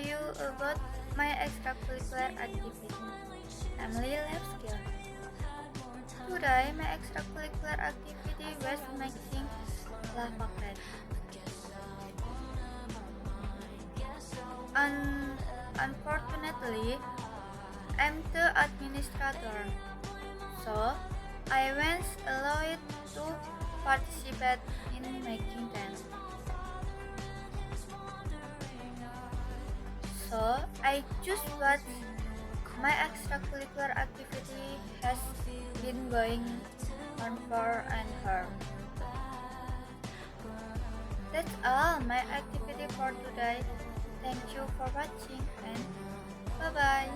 you about my extracurricular activity, namely lab skill. Today, my extracurricular activity was making lava cake. Unfortunately, I'm the administrator, so I was allowed to participate in making them. So I choose what my extracurricular activity has been going on for an hour. That's all my activity for today. Thank you for watching and bye bye.